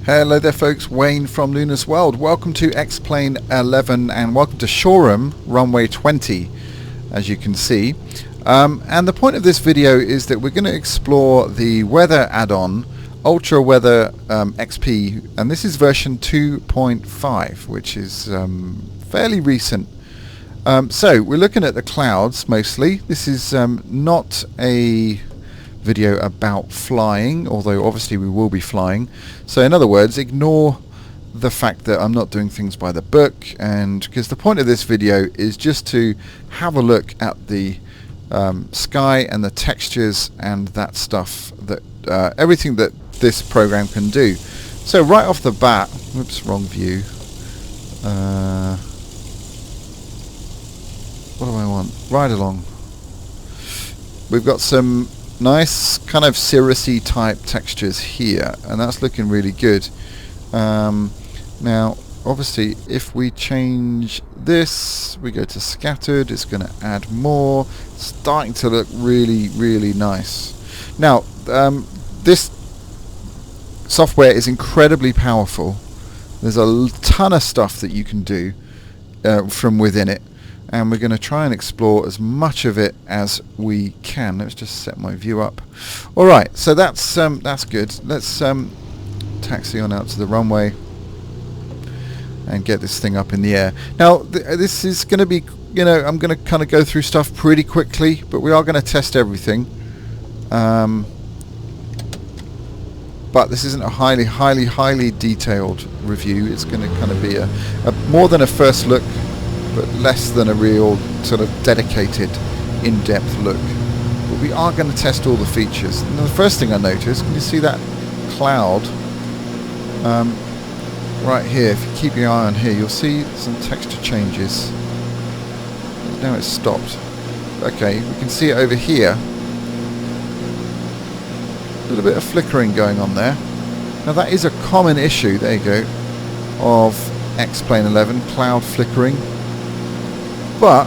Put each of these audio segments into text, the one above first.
Hello there folks, Wayne from Luna's World. Welcome to X-Plane 11 and welcome to Shoreham Runway 20, as you can see. And the point of this video is that we're going to explore the weather add-on, Ultra Weather XP, and this is version 2.5, which is fairly recent. So we're looking at the clouds mostly. This is not a video about flying, although obviously we will be flying. So in other words, ignore the fact that I'm not doing things by the book, and because the point of this video is just to have a look at the sky and the textures and that stuff, that everything that this program can do. So right off the bat, whoops, wrong view. What do I want? Ride along. We've got some nice kind of cirrusy type textures here, and that's looking really good. Now obviously if we change this, we go to scattered, it's going to add more. It's starting to look really nice. Now this software is incredibly powerful. There's a ton of stuff that you can do from within it, and we're going to try and explore as much of it as we can. Let's just set my view up. Alright, so that's good. Let's taxi on out to the runway and get this thing up in the air. Now this is going to be, I'm going to kind of go through stuff pretty quickly, but we are going to test everything. But this isn't a highly detailed review. It's going to kind of be a more than a first look, but less than a real sort of dedicated in-depth look. But we are going to test all the features. And the first thing I noticed, can you see that cloud right here? If you keep your eye on here, you'll see some texture changes. Now it's stopped. Okay, we can see it over here. A little bit of flickering going on there. Now that is a common issue, there you go, of X-Plane 11, cloud flickering. But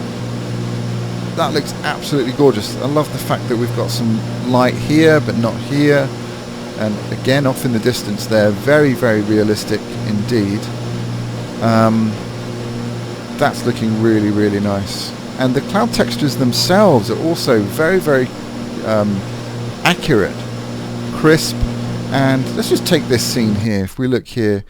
that looks absolutely gorgeous. I love the fact that we've got some light here but not here, and again off in the distance there, very realistic indeed. That's looking really nice, and the cloud textures themselves are also very accurate, crisp. And let's just take this scene here. If we look here,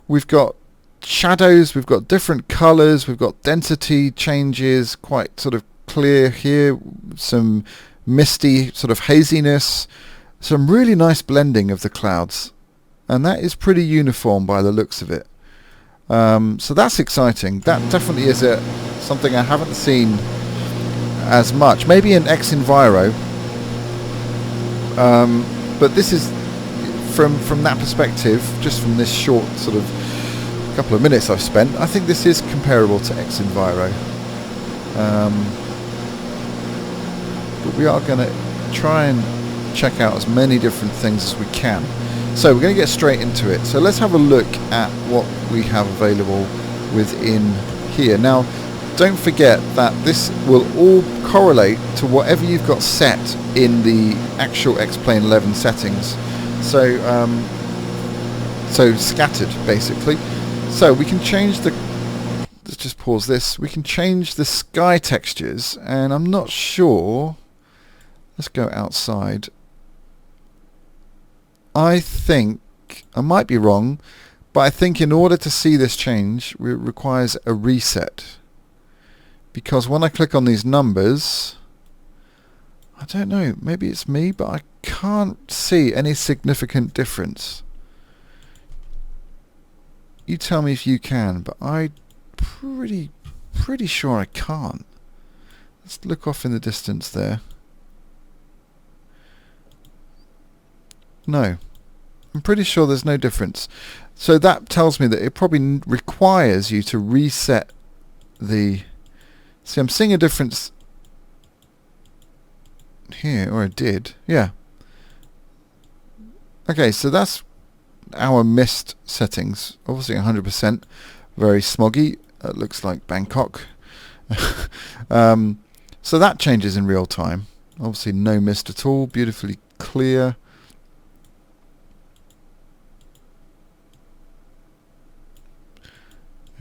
we've got shadows, we've got different colors, we've got density changes, quite sort of clear here, some misty sort of haziness, some really nice blending of the clouds, and that is pretty uniform by the looks of it. So that's exciting. That definitely is something I haven't seen as much, maybe in X-Enviro, but this is from that perspective, just from this short sort of couple of minutes I've spent, I think this is comparable to X-Enviro. But we are going to try and check out as many different things as we can. So we're going to get straight into it. So let's have a look at what we have available within here. Now don't forget that this will all correlate to whatever you've got set in the actual X-Plane 11 settings. So scattered basically. So we can change let's just pause this. We can change the sky textures, and I'm not sure. Let's go outside. I think, I might be wrong, but I think in order to see this change, it requires a reset. Because when I click on these numbers, I don't know, maybe it's me, but I can't see any significant difference. You tell me if you can, but I'm pretty sure I can't. Let's look off in the distance there. No, I'm pretty sure there's no difference. So that tells me that it probably requires you to reset the... See, I'm seeing a difference here, or I did, yeah. Okay, so that's our mist settings, obviously 100%, very smoggy. It looks like Bangkok. So that changes in real time. Obviously no mist at all, beautifully clear.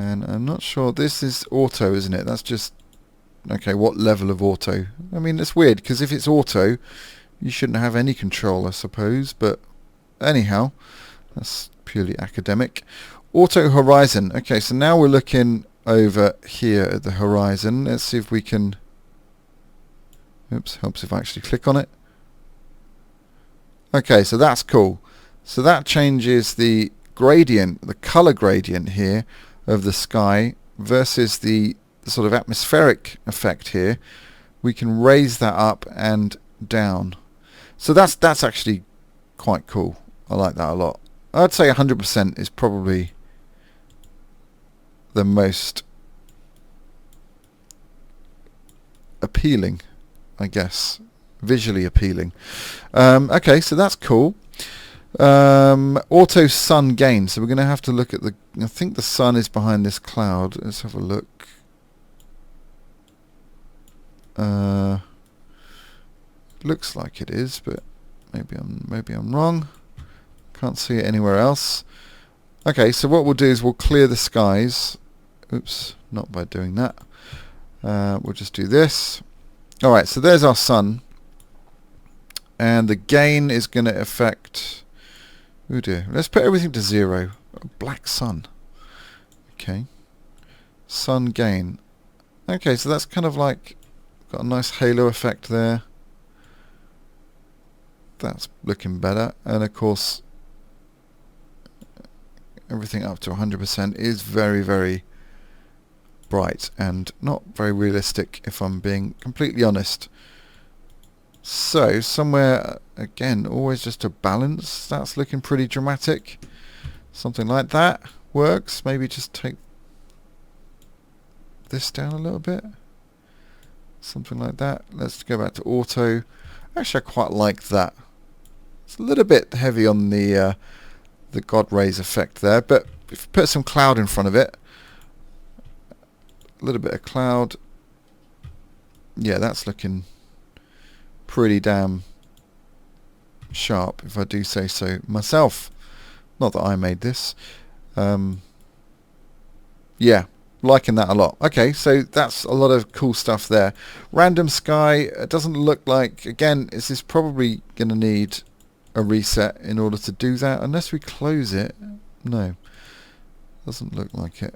And I'm not sure, this is auto, isn't it? That's just, okay, what level of auto? I mean, it's weird, because if it's auto, you shouldn't have any control, I suppose, but anyhow, that's purely academic. Auto horizon. Okay, so now we're looking over here at the horizon. Let's see if we can, oops, helps if I actually click on it. Okay, so that's cool. So that changes the gradient, the color gradient here of the sky versus the sort of atmospheric effect here. We can raise that up and down. So that's actually quite cool. I like that a lot. I'd say 100% is probably the most appealing, I guess, visually appealing. Okay, so that's cool. Auto sun gain. So we're going to have to look at the, I think the sun is behind this cloud. Let's have a look. Looks like it is, but maybe I'm wrong. Can't see it anywhere else. Okay, so what we'll do is we'll clear the skies. Oops, not by doing that. We'll just do this. Alright, so there's our sun. And the gain is going to affect... Oh dear. Let's put everything to 0. A black sun. Okay. Sun gain. Okay, so that's kind of like... Got a nice halo effect there. That's looking better. And of course... everything up to 100% is very, very bright and not very realistic, if I'm being completely honest. So somewhere, again, always just a balance. That's looking pretty dramatic. Something like that works. Maybe just take this down a little bit. Something like that. Let's go back to auto. Actually, I quite like that. It's a little bit heavy on the God rays effect there, but if you put some cloud in front of it, a little bit of cloud, yeah, that's looking pretty damn sharp, if I do say so myself. Not that I made this. Yeah, liking that a lot. Okay, so that's a lot of cool stuff there. Random sky, it doesn't look like, again, is this probably going to need a reset in order to do that, unless we close it. No, doesn't look like it.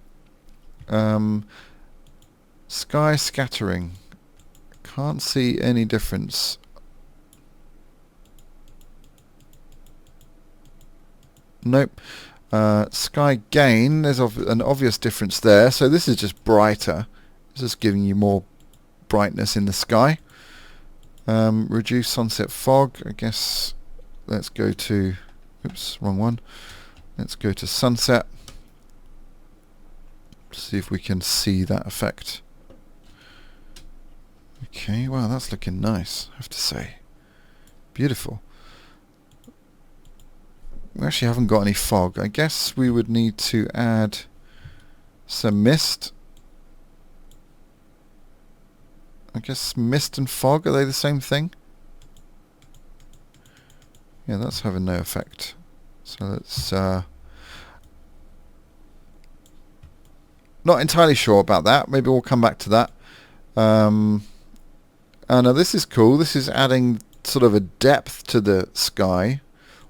Sky scattering, can't see any difference. Nope. Sky gain, there's an obvious difference there, so this is just brighter. It's just giving you more brightness in the sky. Reduce sunset fog, I guess. Let's go to, oops, wrong one. Let's go to sunset. See if we can see that effect. Okay, wow, that's looking nice, I have to say. Beautiful. We actually haven't got any fog. I guess we would need to add some mist. I guess mist and fog, are they the same thing? Yeah, that's having no effect. So let's... not entirely sure about that. Maybe we'll come back to that. Oh no, this is cool. This is adding sort of a depth to the sky,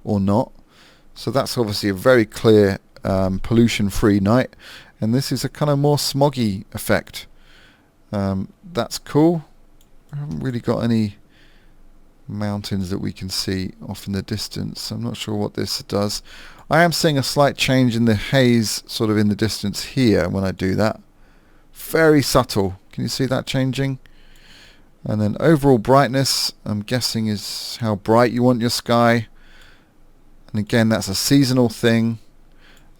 or not. So that's obviously a very clear pollution-free night. And this is a kind of more smoggy effect. That's cool. I haven't really got any mountains that we can see off in the distance. I'm not sure what this does. I am seeing a slight change in the haze sort of in the distance here when I do that. Very subtle. Can you see that changing? And then overall brightness, I'm guessing, is how bright you want your sky. And again, that's a seasonal thing.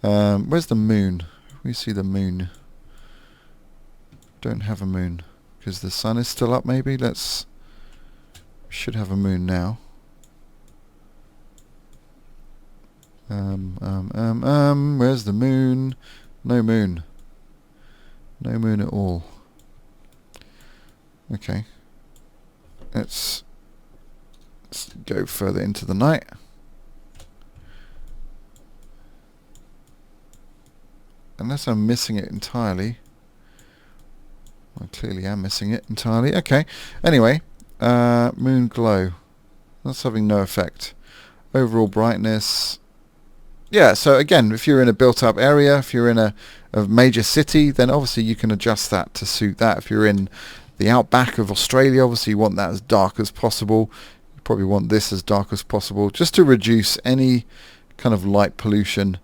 Where's the moon? We see the moon. Don't have a moon because the sun is still up. Maybe should have a moon now. Where's the moon? No moon. No moon at all. Okay. Let's go further into the night. And unless I'm missing it entirely. I clearly am missing it entirely. Okay. Anyway, moon glow. That's having no effect. Overall brightness. Yeah, so again, if you're in a built-up area, if you're in a major city, then obviously you can adjust that to suit that. If you're in the outback of Australia, obviously you want that as dark as possible. You probably want this as dark as possible, just to reduce any kind of light pollution.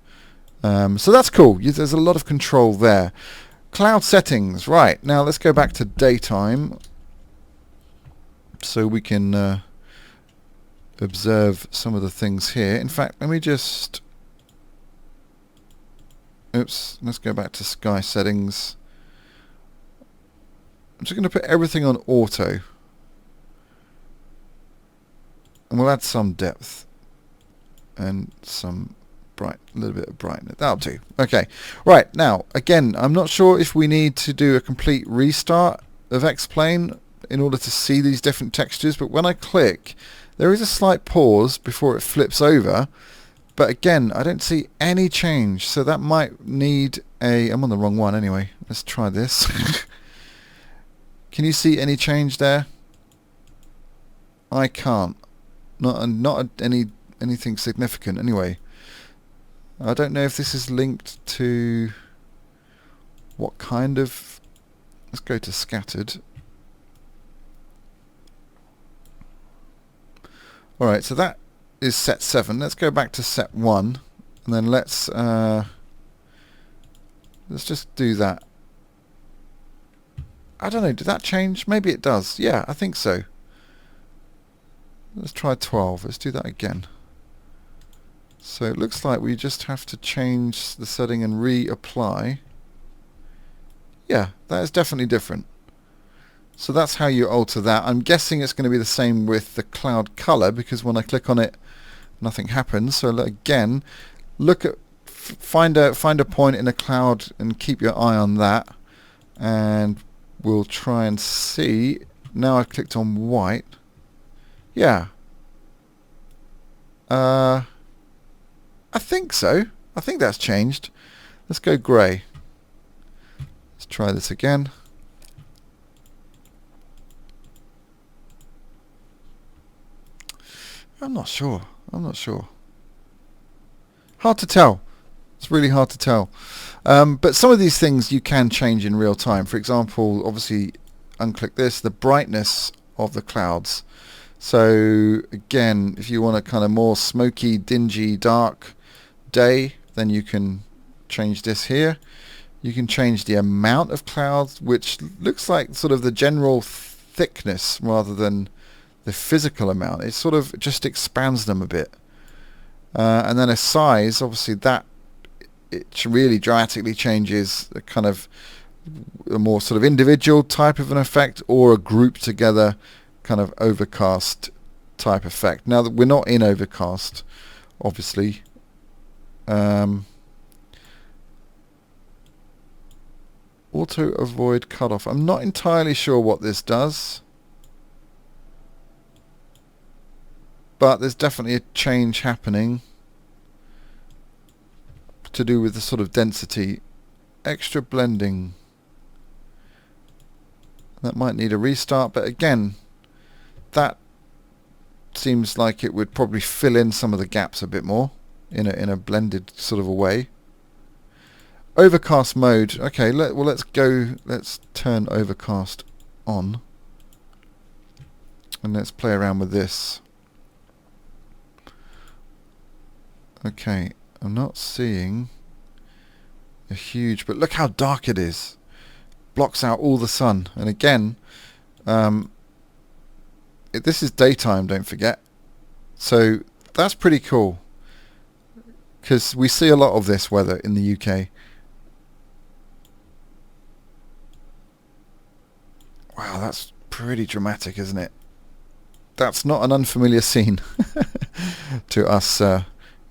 So that's cool. There's a lot of control there. Cloud settings. Right, now let's go back to daytime so we can observe some of the things here. In fact, let me just... Oops, let's go back to sky settings. I'm just going to put everything on auto. And we'll add some depth. And some a little bit of brightness. That'll do. Okay. Right, now, again, I'm not sure if we need to do a complete restart of X-Plane in order to see these different textures, but when I click, there is a slight pause before it flips over. But again, I don't see any change, so that might need a... I'm on the wrong one anyway. Let's try this. Can you see any change there? I can't. Not anything significant anyway. I don't know if this is linked to what kind of... Let's go to scattered. Alright, so that is set 7. Let's go back to set 1 and then let's just do that. I don't know, did that change? Maybe it does. Yeah, I think so. Let's try 12. Let's do that again. So it looks like we just have to change the setting and reapply. Yeah, that is definitely different. So that's how you alter that. I'm guessing it's going to be the same with the cloud color, because when I click on it, nothing happens. So again, look at find a point in a cloud and keep your eye on that, and we'll try and see. Now I've clicked on white. Yeah. I think so. I think that's changed. Let's go grey. Let's try this again. I'm not sure. Hard to tell. It's really hard to tell. But some of these things you can change in real time. For example, obviously, unclick this, the brightness of the clouds. So again, if you want a kind of more smoky, dingy, dark day, then you can change this here. You can change the amount of clouds, which looks like sort of the general thickness rather than the physical amount. It sort of just expands them a bit. And then a size, obviously that it really dramatically changes a kind of a more sort of individual type of an effect, or a group together kind of overcast type effect. Now that we're not in overcast, obviously. Auto avoid cutoff. I'm not entirely sure what this does, but there's definitely a change happening to do with the sort of density. Extra blending. That might need a restart, but again, that seems like it would probably fill in some of the gaps a bit more in a blended sort of a way. Overcast mode. Okay, let's turn overcast on and let's play around with this. Okay, I'm not seeing a huge, but look how dark it is. Blocks out all the sun. And again, this is daytime, don't forget. So that's pretty cool, because we see a lot of this weather in the UK. Wow, that's pretty dramatic, isn't it? That's not an unfamiliar scene to us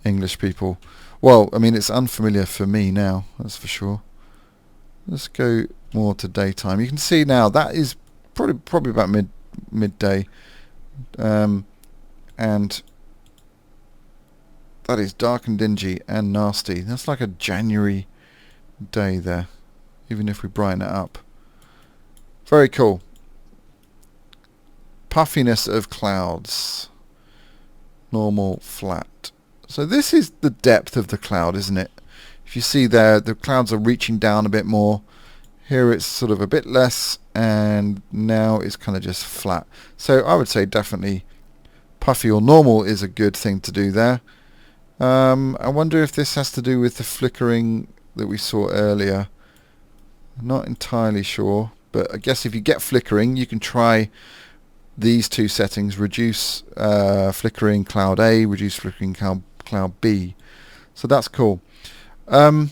English people. Well, I mean, it's unfamiliar for me now, that's for sure. Let's go more to daytime. You can see now that is probably about midday, and that is dark and dingy and nasty. That's like a January day there, even if we brighten it up. Very cool. Puffiness of clouds. Normal, flat. So this is the depth of the cloud, isn't it? If you see there, the clouds are reaching down a bit more. Here it's sort of a bit less, and now it's kind of just flat. So I would say definitely puffy or normal is a good thing to do there. I wonder if this has to do with the flickering that we saw earlier. I'm not entirely sure, but I guess if you get flickering, you can try these two settings: reduce flickering cloud A, reduce flickering cloud B. So that's cool. Alright,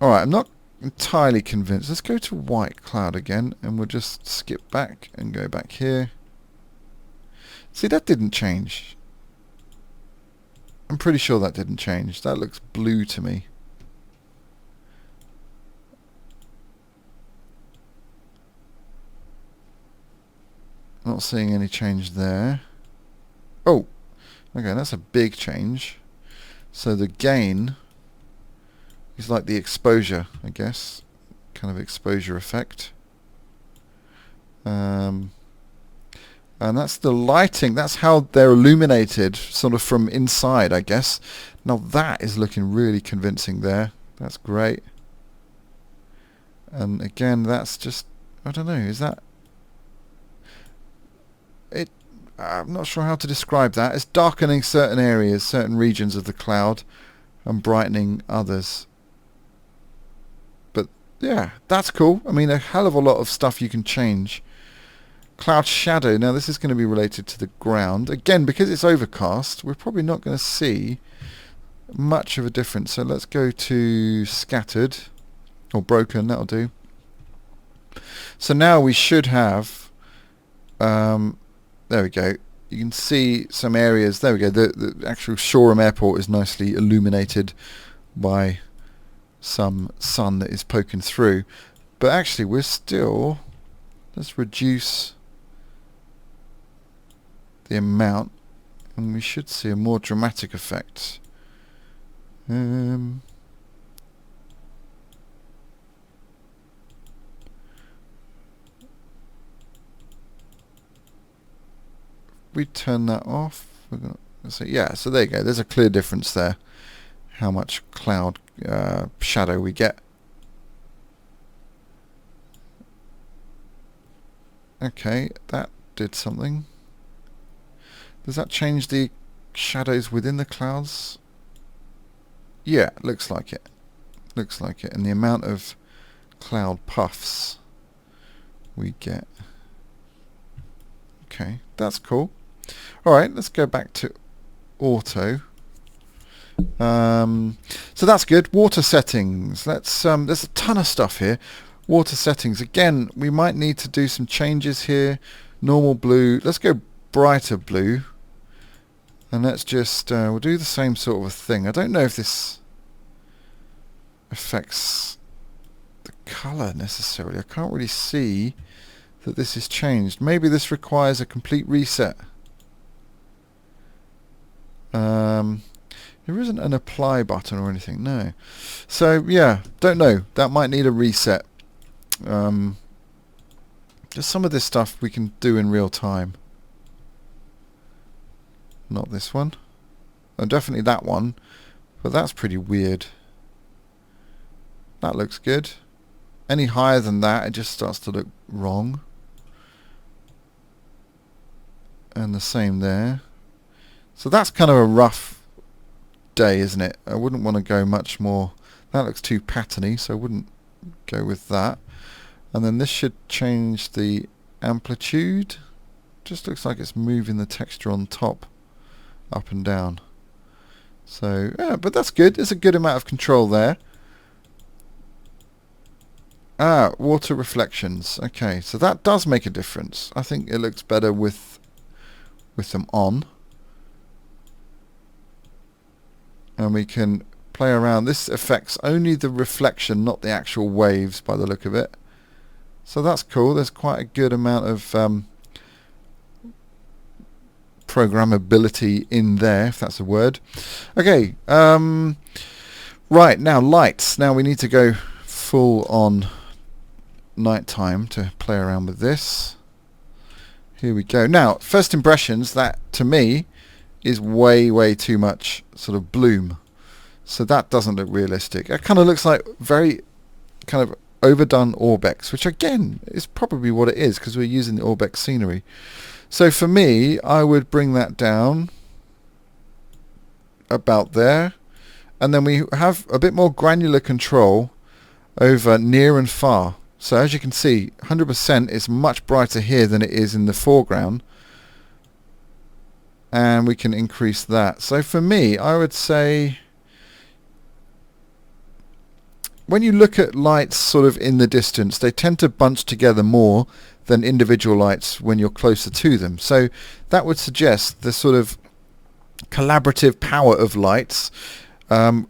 I'm not entirely convinced. Let's go to white cloud again, and we'll just skip back and go back here. See, that didn't change. I'm pretty sure that didn't change. That looks blue to me. Not seeing any change there. Oh, okay, that's a big change. So the gain is like the exposure, I guess, kind of exposure effect. And that's the lighting. That's how they're illuminated, sort of from inside, I guess. Now that is looking really convincing there. That's great. And again, that's just, I don't know, is that it? I'm not sure how to describe that. It's darkening certain areas, certain regions of the cloud, and brightening others. But yeah, that's cool. I mean, a hell of a lot of stuff you can change. Cloud shadow. Now this is going to be related to the ground. Again, because it's overcast, we're probably not going to see much of a difference. So let's go to scattered, or broken, that'll do. So now we should have, there we go. You can see some areas, there we go. The actual Shoreham Airport is nicely illuminated by some sun that is poking through. But actually we're still, let's reduce the amount, and we should see a more dramatic effect. We turn that off. We're gonna, so yeah, so there you go. There's a clear difference there. How much cloud shadow we get. Okay, that did something. Does that change the shadows within the clouds? Yeah, looks like it. Looks like it. And the amount of cloud puffs we get. Okay, that's cool. Alright, let's go back to auto. So that's good. Water settings. Let's there's a ton of stuff here. Water settings. Again, we might need to do some changes here. Normal blue. Let's go brighter blue. And let's just, we'll do the same sort of a thing. I don't know if this affects the colour necessarily. I can't really see that this is changed. Maybe this requires a complete reset. There isn't an apply button or anything, no. So yeah, don't know. That might need a reset. Just some of this stuff we can do in real time. Not this one. Oh, definitely that one. But that's pretty weird. That looks good. Any higher than that, it just starts to look wrong. And the same there. So that's kind of a rough day, isn't it? I wouldn't want to go much more. That looks too patterny, so I wouldn't go with that. And then this should change the amplitude. Just looks like it's moving the texture on top up and down. So yeah, but that's good. There's a good amount of control there. Water reflections. Okay, so that does make a difference. I think it looks better with them on. And we can play around. This affects only the reflection, not the actual waves by the look of it. So that's cool. There's quite a good amount of programmability in there, if that's a word. Okay, Right, now lights. Now we need to go full on nighttime to play around with this. Here we go. Now, first impressions, that to me is way too much sort of bloom. So that doesn't look realistic. It kind of looks like very kind of overdone Orbex, which again is probably what it is because we're using the Orbex scenery. So for me, I would bring that down about there. And then we have a bit more granular control over near and far. So as you can see, 100% is much brighter here than it is in the foreground. And we can increase that. So for me, I would say when you look at lights sort of in the distance, they tend to bunch together more than individual lights when you're closer to them. So that would suggest the sort of collaborative power of lights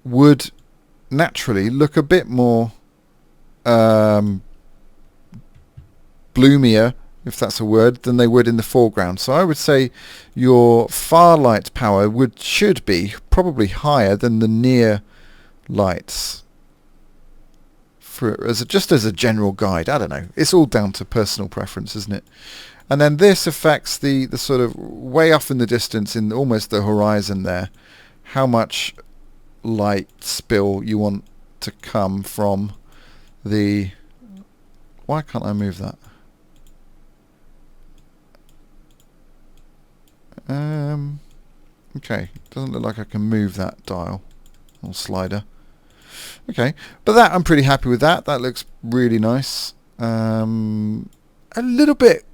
would naturally look a bit more bloomier, if that's a word, than they would in the foreground. So I would say your far light power should be probably higher than the near lights. Just as a general guide, I don't know. It's all down to personal preference, isn't it? And then this affects the sort of way off in the distance, in almost the horizon there, how much light spill you want to come from the... Why can't I move that? Okay, doesn't look like I can move that dial or slider. Okay, but that I'm pretty happy with that. That looks really nice. A little bit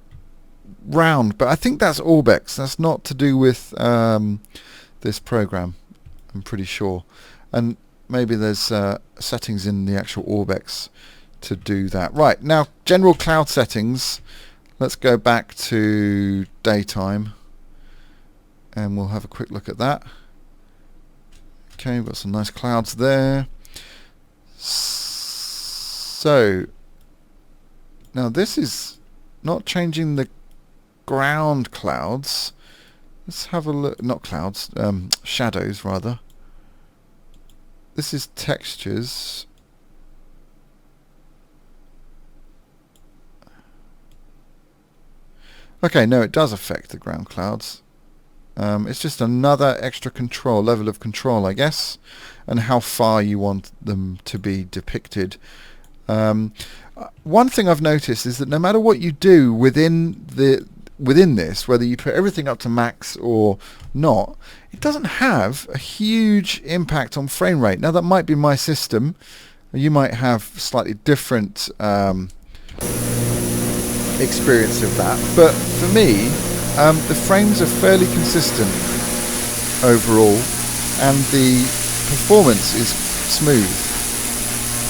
round, but I think that's Orbex. That's not to do with this program, I'm pretty sure. And maybe there's settings in the actual Orbex to do that. Right, now general cloud settings. Let's go back to daytime and we'll have a quick look at that. Okay, we've got some nice clouds there. So now this is not changing the ground clouds. Let's have a look. Not clouds, shadows rather. This is textures. Okay, no, it does affect the ground clouds. It's just another extra control, level of control, I guess, and how far you want them to be depicted. One thing I've noticed is that no matter what you do within this, whether you put everything up to max or not, it doesn't have a huge impact on frame rate. Now that might be my system. You might have slightly different experience of that, but for me the frames are fairly consistent overall and the performance is smooth.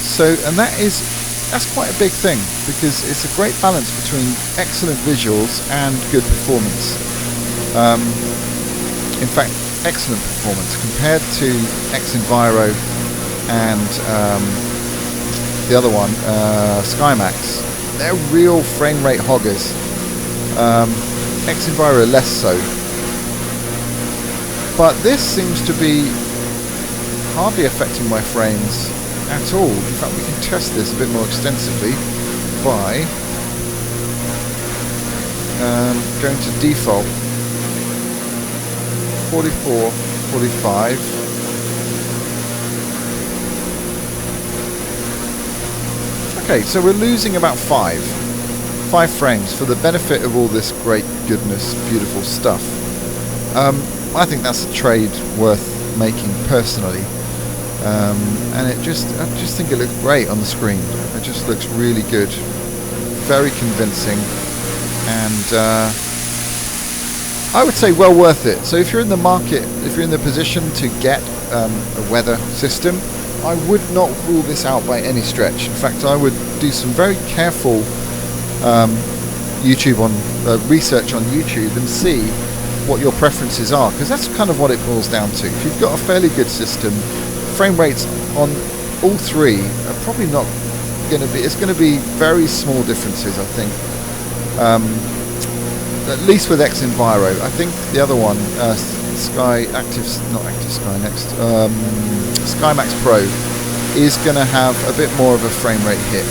So, and that's quite a big thing because it's a great balance between excellent visuals and good performance. In fact, excellent performance compared to XEnviro and the other one, SkyMax. They're real frame rate hoggers. XEnviro less so. But this seems to be hardly affecting my frames at all. In fact, we can test this a bit more extensively by going to default 44, 45. Okay, so we're losing about 5 frames for the benefit of all this great goodness, beautiful stuff. I think that's a trade worth making personally, and I just think it looks great on the screen. It just looks really good, very convincing, and I would say well worth it. So if you're in the market, if you're in the position to get a weather system, I would not rule this out by any stretch. In fact, I would do some very careful research on YouTube and see what your preferences are, because that's kind of what it boils down to. If you've got a fairly good system, frame rates on all three are probably not going to be, it's going to be very small differences, I think. At least with XEnviro. I think the other one, SkyMax Pro is going to have a bit more of a frame rate hit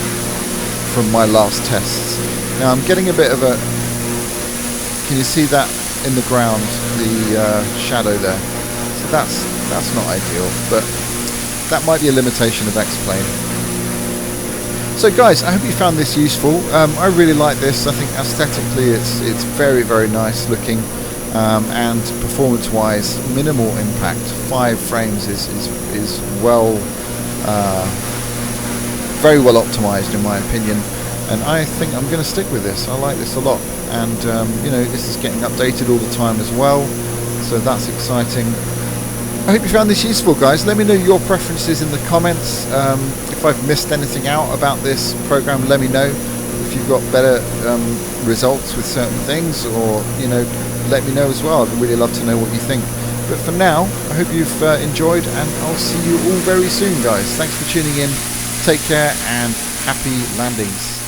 from my last tests. Now I'm getting a bit of a, can you see that in the ground, the shadow there? So that's not ideal, but that might be a limitation of X-Plane. So guys, I hope you found this useful. I really like this. I think aesthetically it's very, very nice looking, and performance-wise, minimal impact. 5 frames is well, very well optimized in my opinion, and I think I'm going to stick with this. I like this a lot, and you know, this is getting updated all the time as well, so that's exciting. I hope you found this useful, guys. Let me know your preferences in the comments. If I've missed anything out about this program, let me know. If you've got better results with certain things, or you know, let me know as well. I'd really love to know what you think. But for now, I hope you've enjoyed, and I'll see you all very soon, guys. Thanks for tuning in. Take care and happy landings.